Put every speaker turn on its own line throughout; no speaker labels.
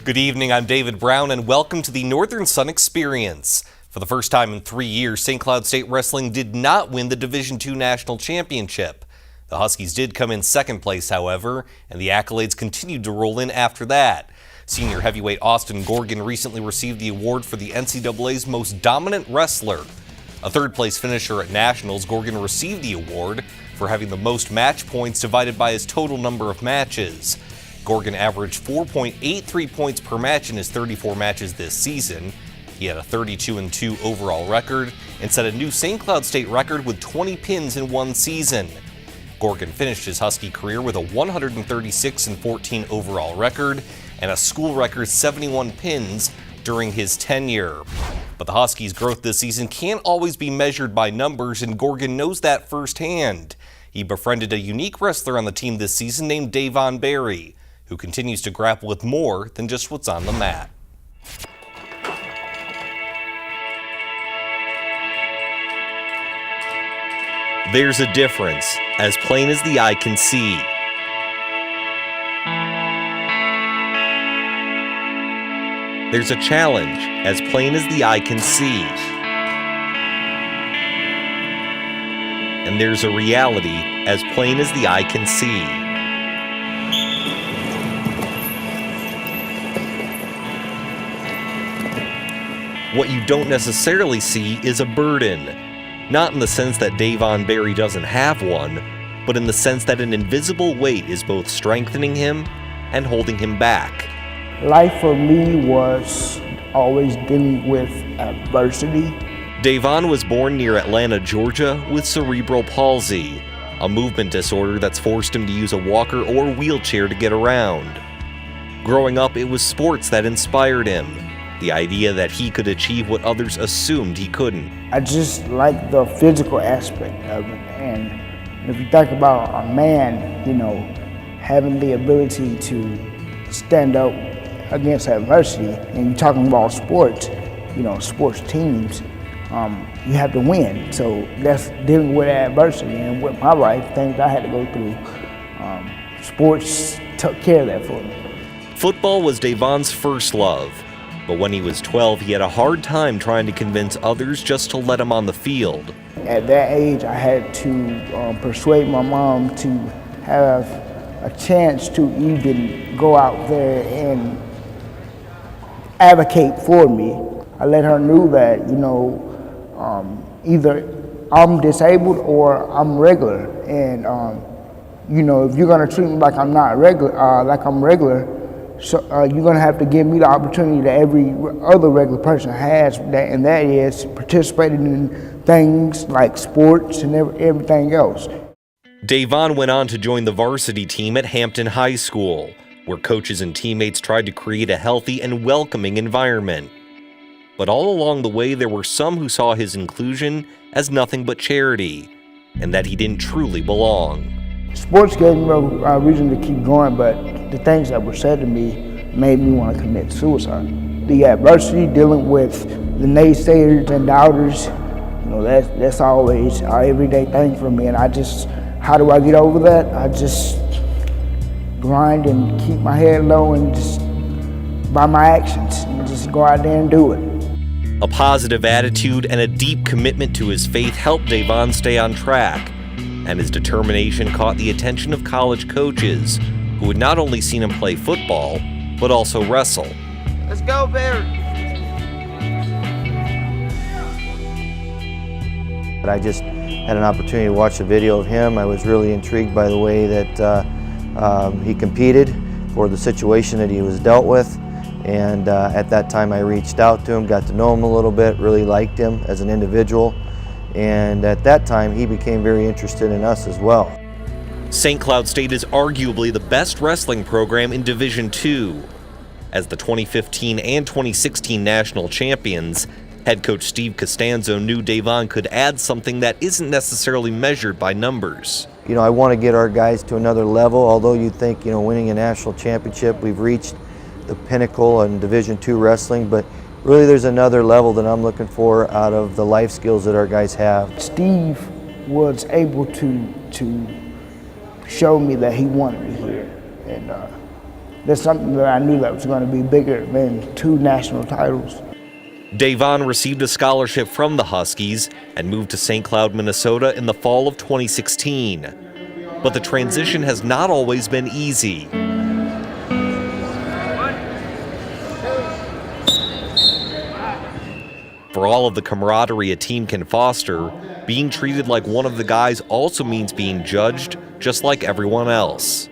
Good evening, I'm David Brown, and welcome to the Northern Sun Experience. For the first time in 3 years, St. Cloud State Wrestling did not win the Division II National Championship. The Huskies did come in second place, however, and the accolades continued to roll in after that. Senior heavyweight Austin Gorgon recently received the award for the NCAA's Most Dominant Wrestler. A third-place finisher at Nationals, Gorgon received the award for having the most match points divided by his total number of matches. Gorgon averaged 4.83 points per match in his 34 matches this season. He had a 32-2 overall record and set a new St. Cloud State record with 20 pins in one season. Gorgon finished his Husky career with a 136-14 overall record and a school record 71 pins during his tenure. But the Huskies' growth this season can't always be measured by numbers, and Gorgon knows that firsthand. He befriended a unique wrestler on the team this season named Davon Berry, who continues to grapple with more than just what's on the mat. There's a difference, as plain as the eye can see. There's a challenge, as plain as the eye can see. And there's a reality, as plain as the eye can see. What you don't necessarily see is a burden. Not in the sense that Davon Berry doesn't have one, but in the sense that an invisible weight is both strengthening him and holding him back.
Life for me was always dealing with adversity.
Davon was born near Atlanta, Georgia, with cerebral palsy, a movement disorder that's forced him to use a walker or wheelchair to get around. Growing up, it was sports that inspired him. The idea that he could achieve what others assumed he couldn't.
I just like the physical aspect of it. And if you think about a man, having the ability to stand up against adversity, and you're talking about sports, sports teams, you have to win. So that's dealing with adversity. And with my life, things I had to go through, sports took care of that for me.
Football was Davon's first love. But when he was 12, he had a hard time trying to convince others just to let him on the field.
At that age, I had to persuade my mom to have a chance to even go out there and advocate for me. I let her know that, either I'm disabled or I'm regular. And, if you're gonna treat me like I'm not regular, I'm regular, so you're going to have to give me the opportunity that every other regular person has, and that is participating in things like sports and everything else.
Davon went on to join the varsity team at Hampton High School, where coaches and teammates tried to create a healthy and welcoming environment. But all along the way, there were some who saw his inclusion as nothing but charity, and that he didn't truly belong.
Sports gave me a reason to keep going, but the things that were said to me made me want to commit suicide. The adversity, dealing with the naysayers and doubters, that's always our everyday thing for me. And how do I get over that? I just grind and keep my head low and just by my actions and just go out there and do it.
A positive attitude and a deep commitment to his faith helped Davon stay on track. And his determination caught the attention of college coaches, who had not only seen him play football, but also wrestle.
Let's go, Bear!
I just had an opportunity to watch a video of him. I was really intrigued by the way that he competed for the situation that he was dealt with. And at that time I reached out to him, got to know him a little bit, really liked him as an individual. And at that time, he became very interested in us as well.
St. Cloud State is arguably the best wrestling program in Division II. As the 2015 and 2016 national champions, head coach Steve Costanzo knew Davon could add something that isn't necessarily measured by numbers.
I want to get our guys to another level, although you think, winning a national championship, we've reached the pinnacle in Division II wrestling, but really there's another level that I'm looking for out of the life skills that our guys have.
Steve was able to show me that he wanted me here. And that's something that I knew that was going to be bigger than 2 national titles.
Davon received a scholarship from the Huskies and moved to St. Cloud, Minnesota in the fall of 2016. But the transition has not always been easy. For all of the camaraderie a team can foster, being treated like one of the guys also means being judged just like everyone else.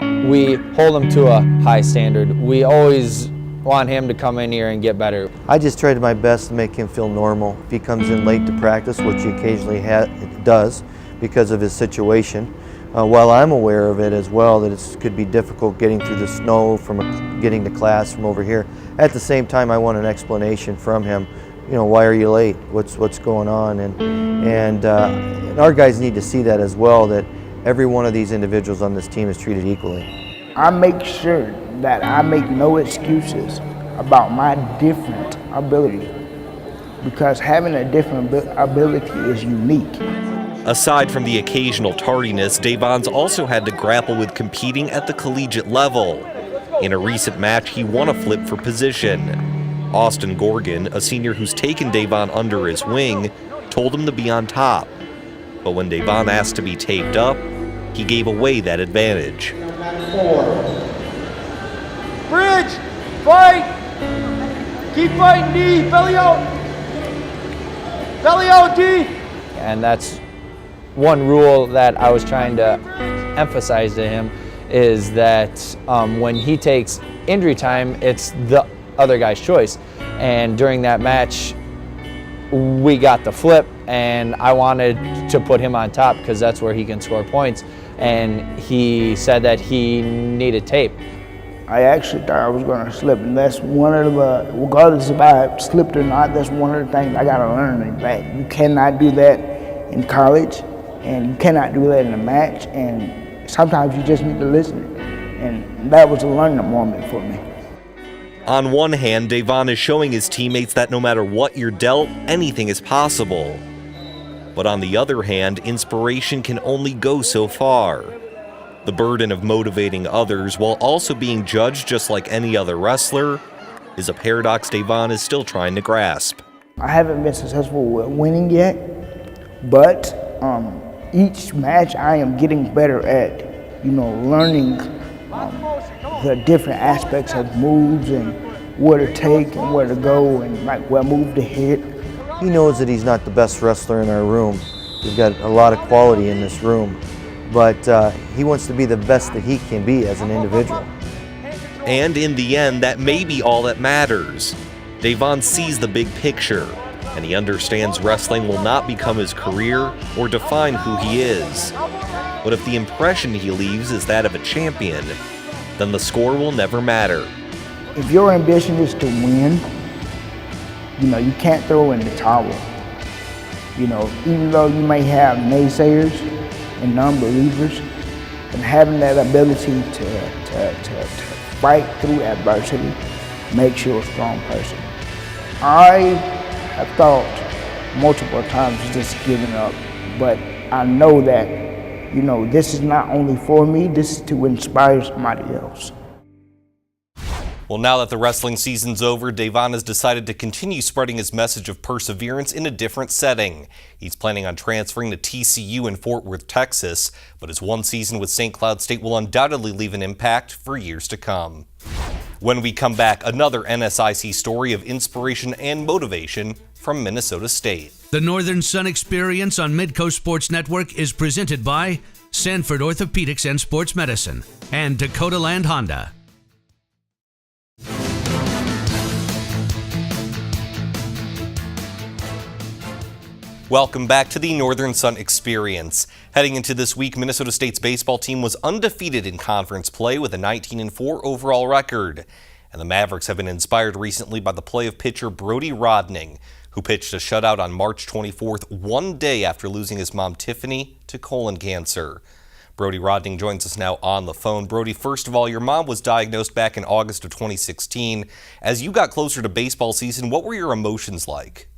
We hold him to a high standard. We always want him to come in here and get better.
I just tried my best to make him feel normal. If he comes in late to practice, which he occasionally does because of his situation, while I'm aware of it as well, that it could be difficult getting through the snow from getting to class from over here. At the same time, I want an explanation from him. You know, why are you late? What's going on? And our guys need to see that as well, that every one of these individuals on this team is treated equally.
I make sure that I make no excuses about my different ability, because having a different ability is unique.
Aside from the occasional tardiness, Davon's also had to grapple with competing at the collegiate level. In a recent match, he won a flip for position. Austin Gorgon, a senior who's taken Davon under his wing, told him to be on top. But when Davon asked to be taped up, he gave away that advantage.
4. Bridge! Fight! Keep fighting, D! Belly out! Belly out, D!
And that's one rule that I was trying to emphasize to him, is that when he takes injury time, it's the other guy's choice. And during that match, we got the flip, and I wanted to put him on top because that's where he can score points. And he said that he needed tape.
I actually thought I was going to slip, and that's one of the, regardless if I slipped or not, that's one of the things I got to learn. That you cannot do that in college, and you cannot do that in a match, and sometimes you just need to listen. And that was a learning moment for me.
On one hand, Davon is showing his teammates that no matter what you're dealt, anything is possible. But on the other hand, inspiration can only go so far. The burden of motivating others while also being judged just like any other wrestler is a paradox Davon is still trying to grasp.
I haven't been successful with winning yet, but each match I am getting better at, learning the different aspects of moves and where to take and where to go and like what move to hit.
He knows that he's not the best wrestler in our room. We've got a lot of quality in this room, but he wants to be the best that he can be as an individual.
And in the end, that may be all that matters. Davon sees the big picture, and he understands wrestling will not become his career or define who he is. But if the impression he leaves is that of a champion, then the score will never matter.
If your ambition is to win, you can't throw in the towel. Even though you may have naysayers and non-believers, and having that ability to fight through adversity makes you a strong person. I have thought multiple times just giving up, but I know that, this is not only for me, this is to inspire somebody else.
Well, now that the wrestling season's over, Davon has decided to continue spreading his message of perseverance in a different setting. He's planning on transferring to TCU in Fort Worth, Texas, but his one season with St. Cloud State will undoubtedly leave an impact for years to come. When we come back, another NSIC story of inspiration and motivation from Minnesota State.
The Northern Sun Experience on Midco Sports Network is presented by Sanford Orthopedics and Sports Medicine and Dakota Land Honda.
Welcome back to the Northern Sun Experience. Heading into this week, Minnesota State's baseball team was undefeated in conference play with a 19-4 overall record. And the Mavericks have been inspired recently by the play of pitcher Brody Rodning, who pitched a shutout on March 24th, one day after losing his mom Tiffany to colon cancer. Brody Rodning joins us now on the phone. Brody, first of all, your mom was diagnosed back in August of 2016. As you got closer to baseball season, what were your emotions like?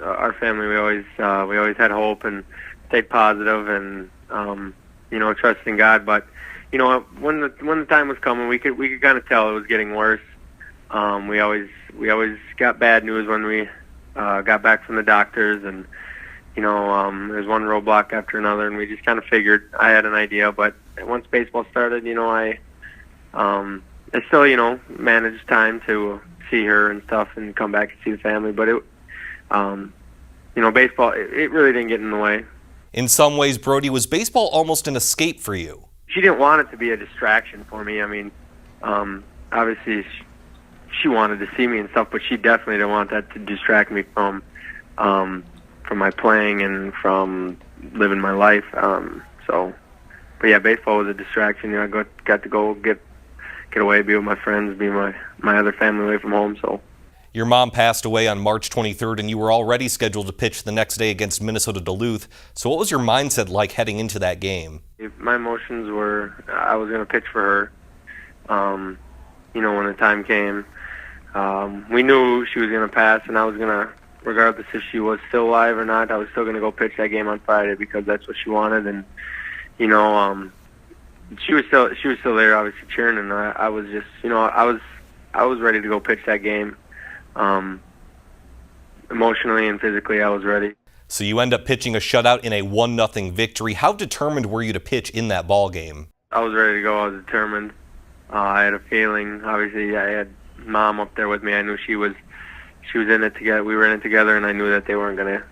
Our family, we always had hope and stayed positive and trust in God. But you know, when the time was coming, we could kind of tell it was getting worse. We always got bad news when we got back from the doctors, and you know, there's one roadblock after another, and we just kind of figured I had an idea. But once baseball started, you know, I still, you know, managed time to see her and stuff and come back and see the family. But it, you know, baseball, it really didn't get in the way.
In some ways, Brody, was baseball almost an escape for you?
She didn't want it to be a distraction for me. I mean, obviously she wanted to see me and stuff, but she definitely didn't want that to distract me from my playing and from living my life. But yeah, baseball was a distraction. You know, I got to go get away, be with my friends, be my other family away from home. So.
Your mom passed away on March 23rd, and you were already scheduled to pitch the next day against Minnesota Duluth. So what was your mindset like heading into that game?
My emotions were I was going to pitch for her. You know, when the time came, we knew she was going to pass, and I was going to, regardless if she was still alive or not, I was still going to go pitch that game on Friday because that's what she wanted. And you know, she was still there, obviously cheering, and I was just, you know, I was ready to go pitch that game. Emotionally and physically, I was ready.
So you end up pitching a shutout in a 1-0 victory. How determined were you to pitch in that ball game?
I was ready to go. I was determined. I had a feeling. Obviously, I had Mom up there with me. I knew she was in it together. We were in it together, and I knew that they weren't going to.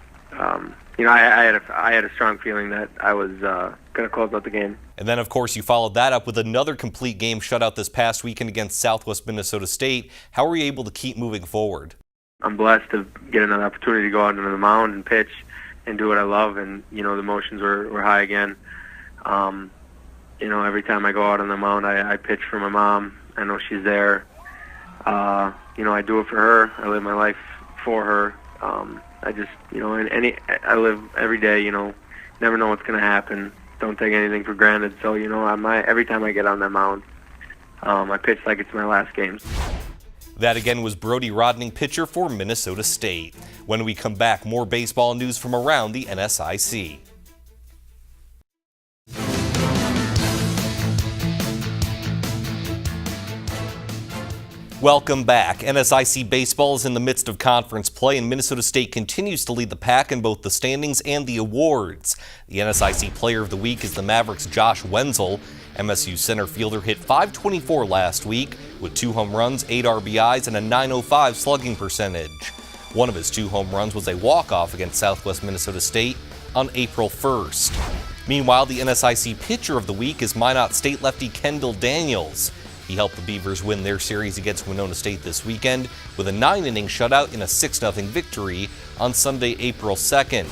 You know, I had a strong feeling that I was going to close out the game.
And then, of course, you followed that up with another complete game shutout this past weekend against Southwest Minnesota State. How were you able to keep moving forward?
I'm blessed to get another opportunity to go out into the mound and pitch and do what I love. And, you know, the emotions were high again. You know, every time I go out on the mound, I pitch for my mom. I know she's there. You know, I do it for her. I live my life for her. I just, you know, I live every day, you know, never know what's going to happen. Don't take anything for granted. So, you know, every time I get on that mound, I pitch like it's my last game.
That again was Brody Rodning, pitcher for Minnesota State. When we come back, more baseball news from around the NSIC. Welcome back. NSIC baseball is in the midst of conference play, and Minnesota State continues to lead the pack in both the standings and the awards. The NSIC Player of the Week is the Mavericks' Josh Wenzel. MSU center fielder hit .524 last week with 2 home runs, 8 RBIs, and a .905 slugging percentage. One of his 2 home runs was a walk-off against Southwest Minnesota State on April 1st. Meanwhile, the NSIC Pitcher of the Week is Minot State lefty Kendall Daniels. He helped the Beavers win their series against Winona State this weekend with a 9-inning shutout in a 6-0 victory on Sunday, April 2nd.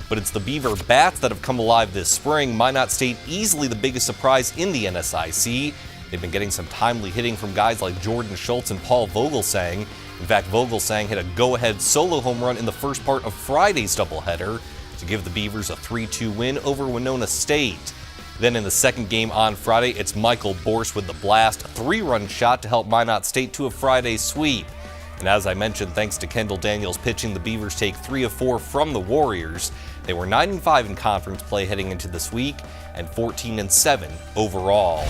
But it's the Beaver bats that have come alive this spring. Minot State easily the biggest surprise in the NSIC. They've been getting some timely hitting from guys like Jordan Schultz and Paul Vogelsang. In fact, Vogelsang hit a go-ahead solo home run in the first part of Friday's doubleheader to give the Beavers a 3-2 win over Winona State. Then in the second game on Friday, it's Michael Borst with the blast 3-run shot to help Minot State to a Friday sweep. And as I mentioned, thanks to Kendall Daniels pitching, the Beavers take 3 of 4 from the Warriors. They were 9-5 in conference play heading into this week and 14-7 overall.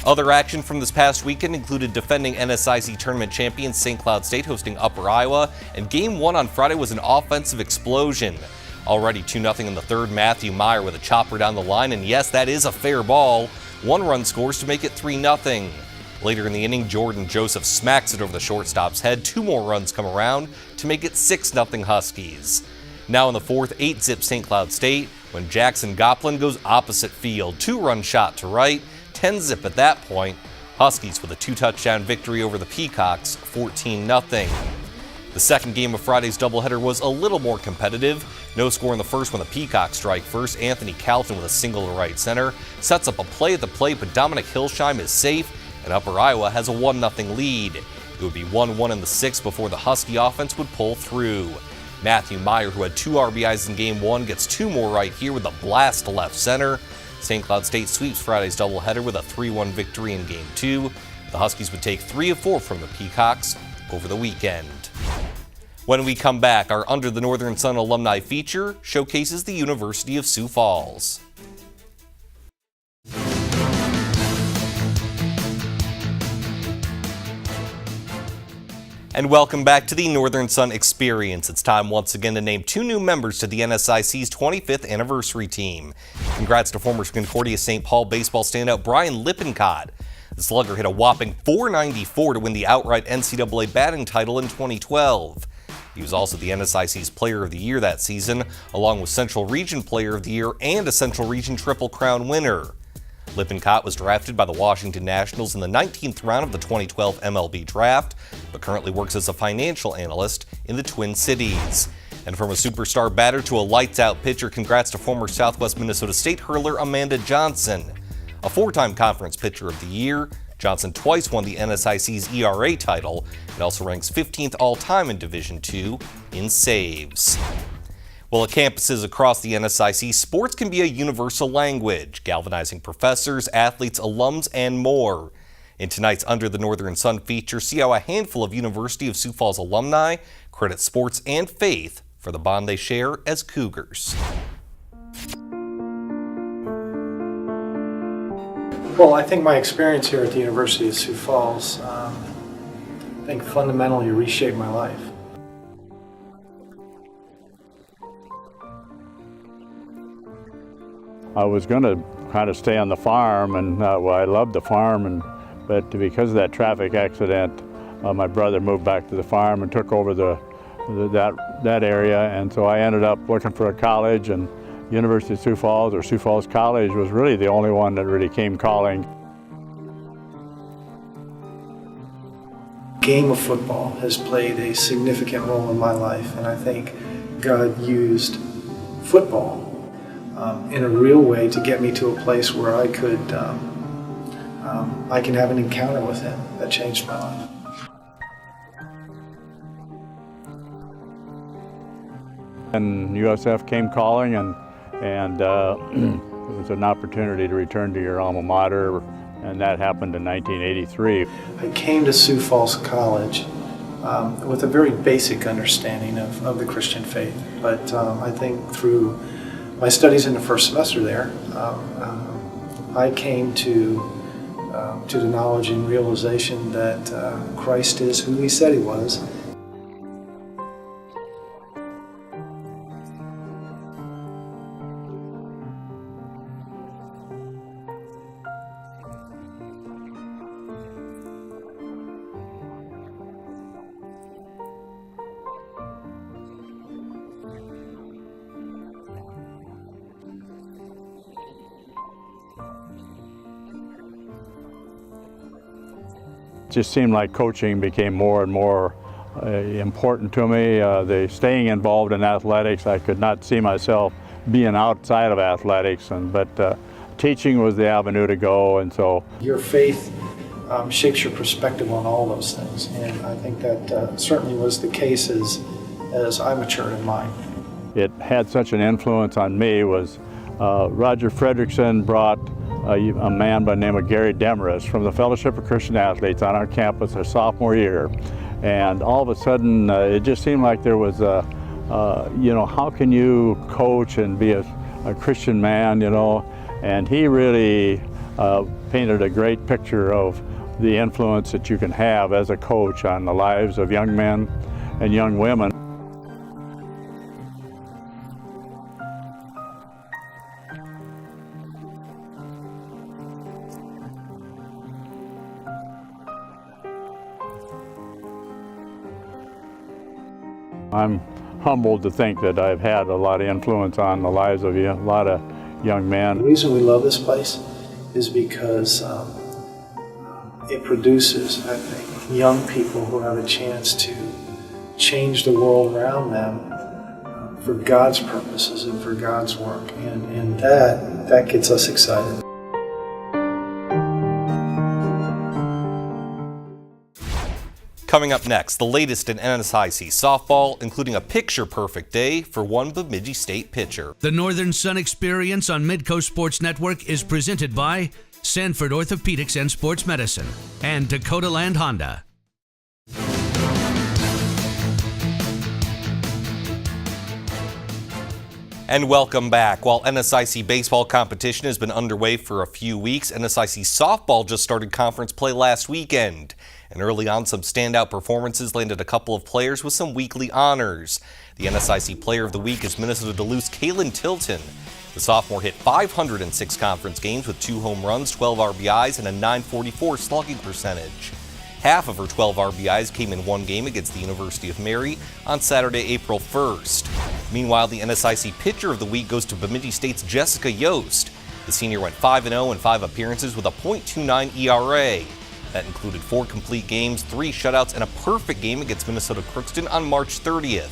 Other action from this past weekend included defending NSIC tournament champions St. Cloud State hosting Upper Iowa, and Game 1 on Friday was an offensive explosion. Already 2-0 in the third, Matthew Meyer with a chopper down the line, and yes, that is a fair ball. 1 run scores to make it 3-0. Later in the inning, Jordan Joseph smacks it over the shortstop's head. 2 more runs come around to make it 6-0 Huskies. Now in the fourth, 8-zip St. Cloud State when Jackson Goplin goes opposite field. 2-run shot to right, 10-zip at that point. Huskies with a 2-touchdown victory over the Peacocks, 14-0. The second game of Friday's doubleheader was a little more competitive. No score in the first when the Peacocks strike first. Anthony Calton with a single to right center sets up a play at the plate, but Dominic Hilsheim is safe, and Upper Iowa has a 1-0 lead. It would be 1-1 in the sixth before the Husky offense would pull through. Matthew Meyer, who had 2 RBIs in Game 1, gets 2 more right here with a blast to left center. St. Cloud State sweeps Friday's doubleheader with a 3-1 victory in Game 2. The Huskies would take 3 of 4 from the Peacocks over the weekend. When we come back, our Under the Northern Sun alumni feature showcases the University of Sioux Falls. And welcome back to the Northern Sun Experience. It's time once again to name 2 new members to the NSIC's 25th anniversary team. Congrats to former Concordia St. Paul baseball standout Brian Lippincott. The Slugger hit a whopping .494 to win the outright NCAA batting title in 2012. He was also the NSIC's Player of the Year that season, along with Central Region Player of the Year and a Central Region Triple Crown winner. Lippincott was drafted by the Washington Nationals in the 19th round of the 2012 MLB draft, but currently works as a financial analyst in the Twin Cities. And from a superstar batter to a lights-out pitcher, congrats to former Southwest Minnesota State hurler Amanda Johnson. A 4-time Conference Pitcher of the Year, Johnson twice won the NSIC's ERA title and also ranks 15th all-time in Division II in saves. Well, at campuses across the NSIC, sports can be a universal language, galvanizing professors, athletes, alums, and more. In tonight's Under the Northern Sun feature, see how a handful of University of Sioux Falls alumni credit sports and faith for the bond they share as Cougars.
Well, I think my experience here at the University of Sioux Falls, I think fundamentally reshaped my life.
I was going to kind of stay on the farm, and I loved the farm, but because of that traffic accident, my brother moved back to the farm and took over that area, and so I ended up looking for a college, and University of Sioux Falls, or Sioux Falls College, was really the only one that really came calling.
Game of football has played a significant role in my life, and I think God used football in a real way to get me to a place where I could, I can have an encounter with Him that changed my life.
And USF came calling, and it was an opportunity to return to your alma mater, and that happened in 1983.
I came to Sioux Falls College with a very basic understanding of the Christian faith, but I think through my studies in the first semester there, I came to the knowledge and realization that Christ is who He said He was.
It just seemed like coaching became more and more important to me. The staying involved in athletics, I could not see myself being outside of athletics, but teaching was the avenue to go, and so.
Your faith shapes your perspective on all those things, and I think that certainly was the case as I matured in mine.
It had such an influence on me was Roger Fredrickson brought a man by the name of Gary Demarest from the Fellowship of Christian Athletes on our campus our sophomore year. And all of a sudden, it just seemed like there was how can you coach and be a Christian man, and he really painted a great picture of the influence that you can have as a coach on the lives of young men and young women. I'm humbled to think that I've had a lot of influence on the lives of a lot of young men.
The reason we love this place is because it produces, I think, young people who have a chance to change the world around them for God's purposes and for God's work, and that gets us excited.
Coming up next, the latest in NSIC softball, including a picture-perfect day for one Bemidji State pitcher.
The Northern Sun Experience on Midco Sports Network is presented by Sanford Orthopedics and Sports Medicine and Dakota Land Honda.
And welcome back. While NSIC baseball competition has been underway for a few weeks, NSIC softball just started conference play last weekend. And early on, some standout performances landed a couple of players with some weekly honors. The NSIC Player of the Week is Minnesota Duluth's Kaylin Tilton. The sophomore hit 506 conference games with 2 home runs, 12 RBIs, and a .944 slugging percentage. Half of her 12 RBIs came in one game against the University of Mary on Saturday, April 1st. Meanwhile, the NSIC Pitcher of the Week goes to Bemidji State's Jessica Yost. The senior went 5-0 in 5 appearances with a .29 ERA. That included 4 complete games, 3 shutouts, and a perfect game against Minnesota Crookston on March 30th.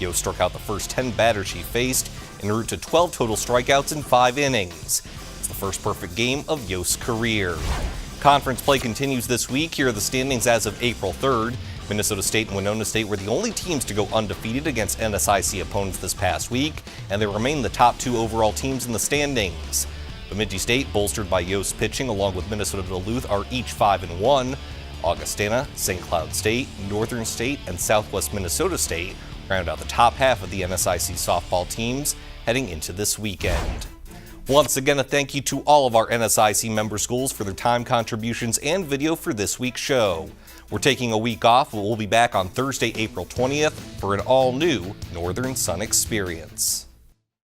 Yost struck out the first 10 batters she faced en route to 12 total strikeouts in 5 innings. It's the first perfect game of Yost's career. Conference play continues this week. Here are the standings as of April 3rd. Minnesota State and Winona State were the only teams to go undefeated against NSIC opponents this past week, and they remain the top 2 overall teams in the standings. Bemidji State, bolstered by Yost pitching, along with Minnesota Duluth, are each 5-1. Augustana, St. Cloud State, Northern State, and Southwest Minnesota State round out the top half of the NSIC softball teams heading into this weekend. Once again, a thank you to all of our NSIC member schools for their time contributions and video for this week's show. We're taking a week off, but we'll be back on Thursday, April 20th for an all-new Northern Sun Experience.